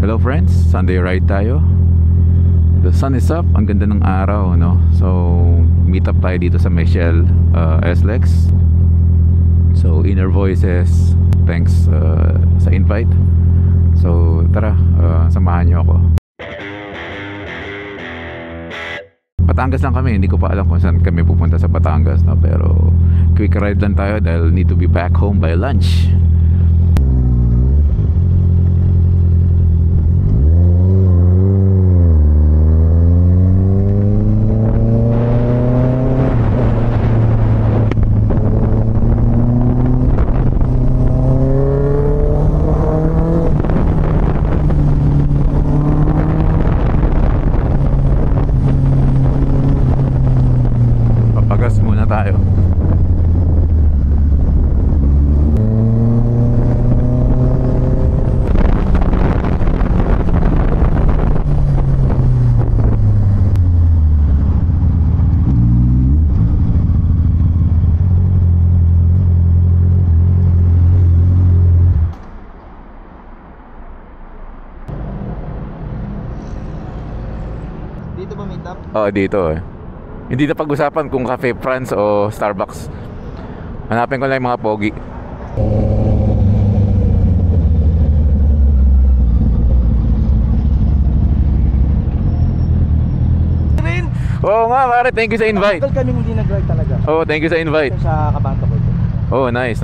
Hello friends, Sunday ride tayo. The sun is up, ang ganda ng araw, no? So, meet up tayo dito sa Michelle SLEX. So, Inner Voices, thanks sa invite. So, tara, samahan nyo ako. Batangas lang kami, hindi ko pa alam kung saan kami pupunta sa Batangas, no? Pero, quick ride lang tayo dahil need to be back home by lunch. Tayo. Dito ba meet up? Oo, dito eh. Hindi na pag-usapan kung Cafe France o Starbucks. Hanapin ko lang yung mga pogi. Oo nga pare, thank you sa invite. Tagal kami hindi nag-ride talaga. Oo, thank you sa invite. Sa Kabanta ko. Oo, nice.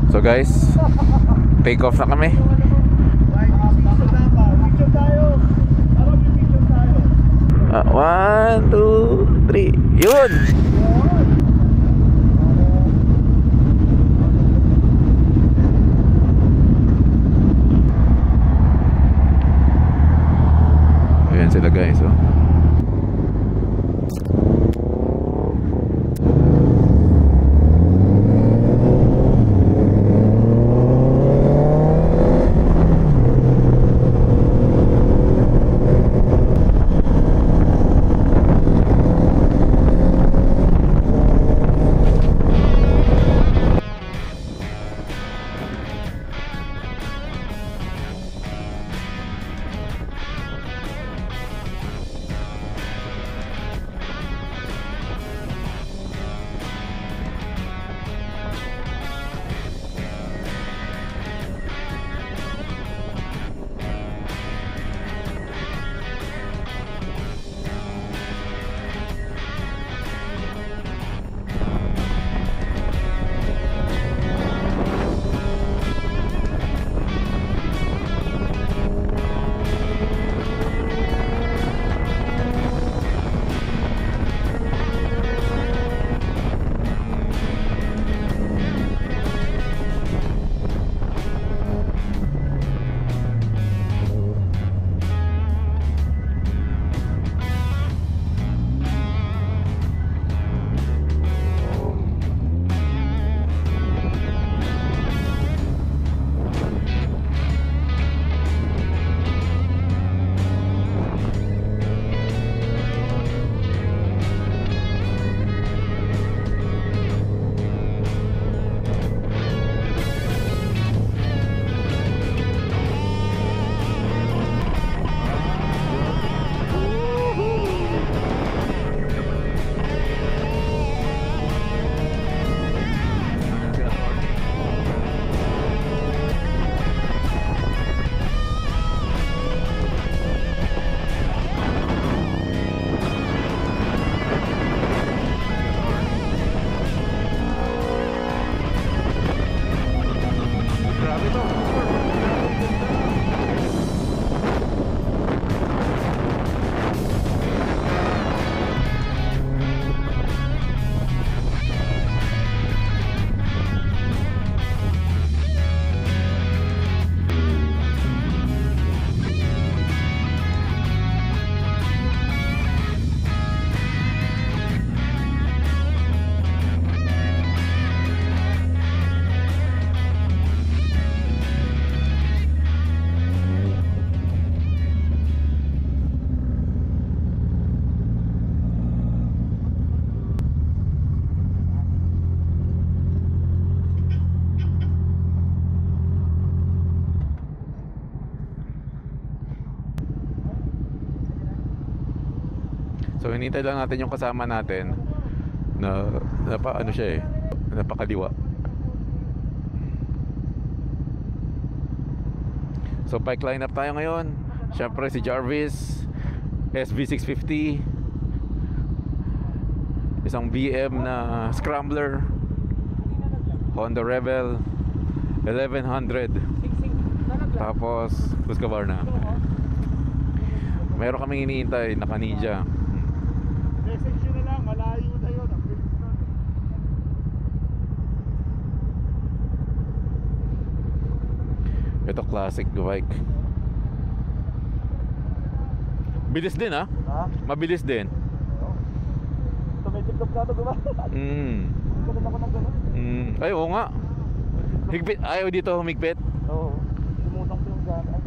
So guys, take off na kami. One, two, three. Yun! Ayan sila guys, oh. So hinintay lang natin yung kasama natin na ano siya napakaliwa. So bike lineup tayo ngayon. Syempre si Jarvis, SB650, isang BM na Scrambler, Honda Rebel 1100, tapos Husqvarna. Meron kaming iniintay na Ninja. Message nyo na lang, malayo na yun. Ang bilis nun. Ito classic bike. Bilis din ha? Mabilis din. Tumitik-top na ito, diba? Ganun ako ng ganun. Ay, oo nga. Higpit. Ayaw dito humigpit. Oo. Lumutang ko yung gana.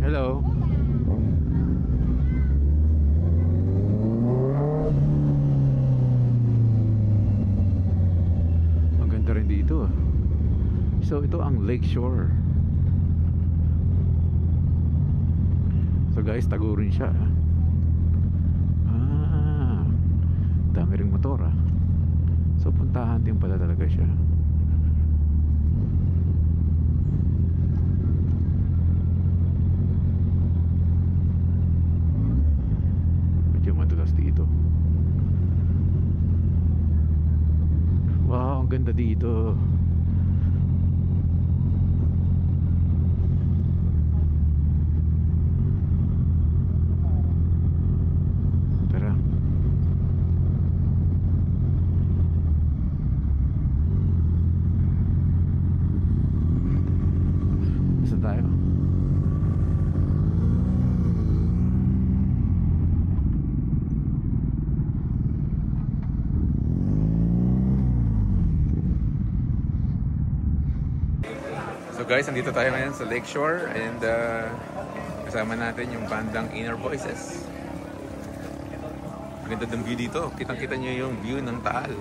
Hello. Ang ganda rin dito. So ito ang Lakeshore. So guys, tagurin siya. Dami ring motor So puntahan din pala talaga siya. Madulas dito. Wow, ang ganda dito. Tara. Saan tayo? So guys, nandito tayo ngayon sa Lakeshore and kasama natin yung bandang Inner Voices. Ang ganda ng view dito. Kitang-kita nyo yung view ng Taal.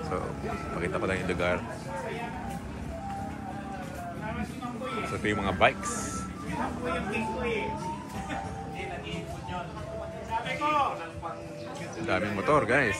So, pakita ko lang yung lugar. So, ito yung mga bikes. Ang daming motor guys.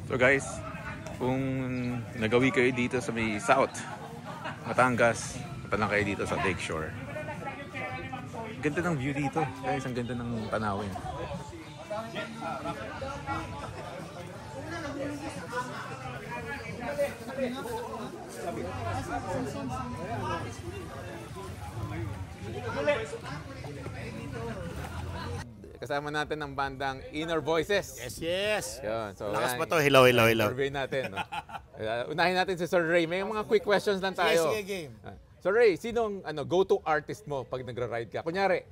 So guys, kung nagawi kayo dito sa may South Batangas, punta lang kayo dito sa Lakeshore. Ganda ng view dito guys, ang ganda ng tanawin. Kasama natin ang bandang Inner Voices. Yes. Yun, so Lakas pa to. Hello. Survey natin. No? Unahin natin si Sir Ray. May mga quick questions lang tayo. Sige, game. Sir Ray, sinong go-to artist mo pag nagra-ride ka? Kunyari,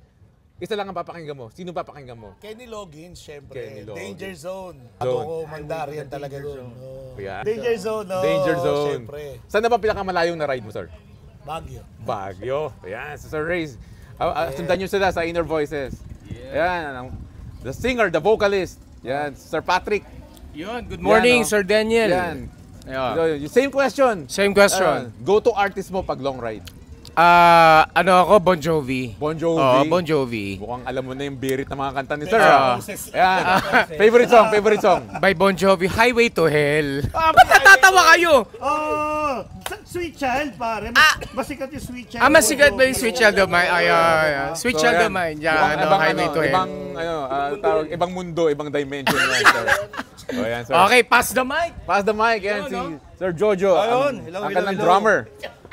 isa lang ang papakinggan mo. Sino papakinggan mo? Kenny Loggins, syempre. Kenny Loggins. Danger Zone. Zone. Ako, Mandarian talaga doon. Yeah. Danger Zone, no. Danger Zone. Syempre. Saan na ba pinakamalayong na ride mo, sir? Baguio. Baguio. Ayan, si Sir Ray. Sundan nyo sila sa Inner Voices. Ayan, the singer, the vocalist. Yan, Sir Patrick. Yun, good morning, Yan, Sir Daniel. Yan. Ayun. So, same question. Same question. Go to artist mo pag long ride. Ano ako? Bon Jovi. Bon Jovi. Oo, Bon Jovi. Mukhang alam mo na yung birit ng mga kanta ni Sir. Ayan. Favorite song. By Bon Jovi, Highway to Hell. Ba't natatawa kayo? Oh, Sweet Child, pare. Masikat yung Sweet Child. Masigat ba yung Sweet Child of Mine? Sweet So, Child of ayan. Mine. Yan, Mukhang Highway to Hell. ibang mundo, ibang dimension yan, Sir. So, ayan, Sir. Okay, pass the mic. Pass the mic. Yan, si Sir Jojo. Ayun. Hello, ang hello, kanang hello. drummer.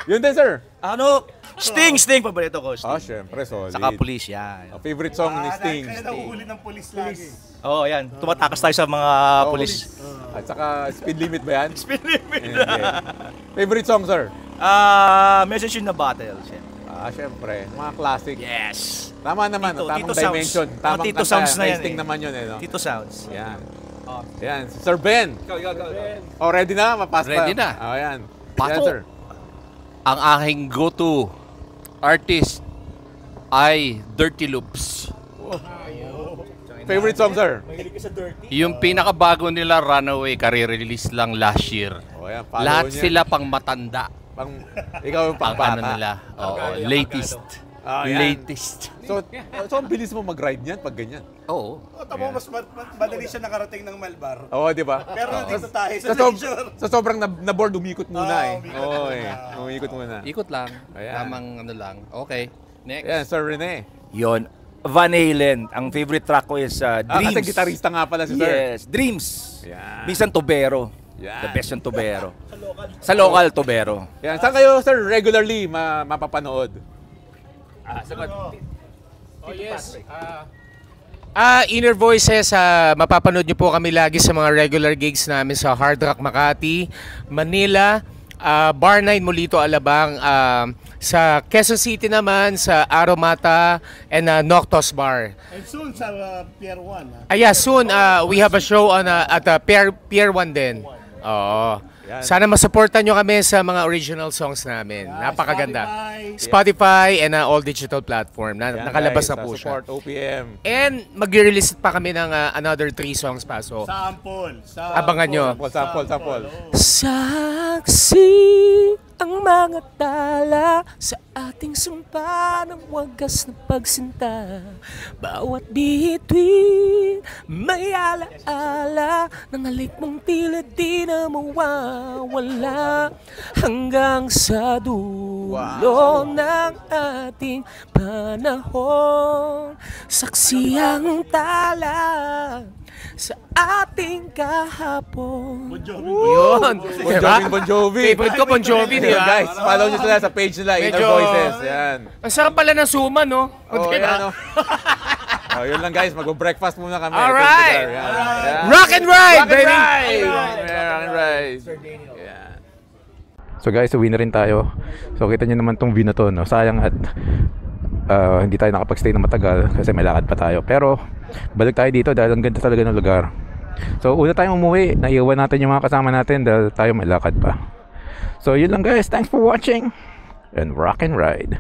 Yun din, Sir. Ano? Sting, paborito ko. Sting. Syempre, solid. Saka police, yan. Favorite song ni Sting. Kaya nahuhuli ng polis lagi. Oo, yan. Tumatakas tayo sa mga police. At saka speed limit ba yan? Speed limit. Hindi. Favorite song, Sir? Message in the Battle, syempre. Syempre. Mga classic. Yes. Tama naman. Tito Tamang Sounds. dimension. Tamang Tito kanta. Sounds na Kay yan Sting eh. naman yun, eh, no? Tito Sounds. Yan. Yan. Sir Ben. Go. Oh, ready na? Mapas pa. Ready na. Oh, yan. Pasok. Yan, Sir. Ang aking go-to artist ay Dirty Loops. Favorite song, Sir? Yung pinakabago nila, Runaway, release lang last year. Oh, yan. Follow Lahat niya. sila pang matanda. Ikaw yung Ang pang ano nila. Oo, latest. Oh, yan. Latest. So, ang bilis mo mag-ride niyan pag ganyan. Oo. Tamo, mas madali siya nakarating ng Malbar. Oo, di ba? Pero nandito tayo sa Sa leisure. sobrang na-board, umikot muna eh. umikot Oo, muna. umikot muna. Ikot lang. Ayan. Tamang ano lang. Okay. Next. Yan, Sir Rene. Yon. Van Halen. Ang favorite track ko is Dreams. Kasi gitarista nga pala si Sir. Yes, Dreams. Yan. Minsan Tobero. Yan. The best yung Tobero. Sa local, Tobero. Yan. Saan kayo, Sir, regularly mapapanood? Inner Voices, mapapanood nyo po kami lagi sa mga regular gigs namin sa Hard Rock Makati, Manila, Bar 9 Molito Alabang, sa Quezon City naman, sa Aromata, and Noctos Bar. And soon sa Pier 1. Yeah, soon we have a show on at Pier 1 din. Oo. Yan. Sana masupportan nyo kami sa mga original songs namin. Napakaganda. Spotify and all digital platform. Yan, Nakalabas guys, na po siya. Support OPM. And mag-release pa kami ng another 3 songs pa. So, Sample. abangan nyo. Sample. Saksi ang mga tala sa ating sumpa ng wagas na pagsinta. Bawat bituin may alaala ng halik mong tila di na mawawala hanggang sa dulo ng ating panahon. Saksi ang tala sa ating kahapon. Yun. Bon Jovi. Favorite ko, Bon Jovi, di Yan, ba? guys, follow nyo sila sa page nila, Inner Medyo- Voices. Yan. Ang sarap pala ng suma, no? Oh, Di ba? yan, oh. Yun lang, guys. Mag-breakfast muna kami. Alright. Yan. Yan. Rock and ride, Rock and baby! ride! Rock and ride. Yan. So guys, uwi na rin tayo. So kita nyo naman tong view na to, no? Sayang at hindi tayo nakapag-stay na matagal kasi may lakad pa tayo. Pero balik tayo dito dahil ang ganda talaga ng lugar. So una tayong umuwi, naiiwan natin yung mga kasama natin dahil tayo may lakad pa. So yun lang guys, thanks for watching and rock and ride.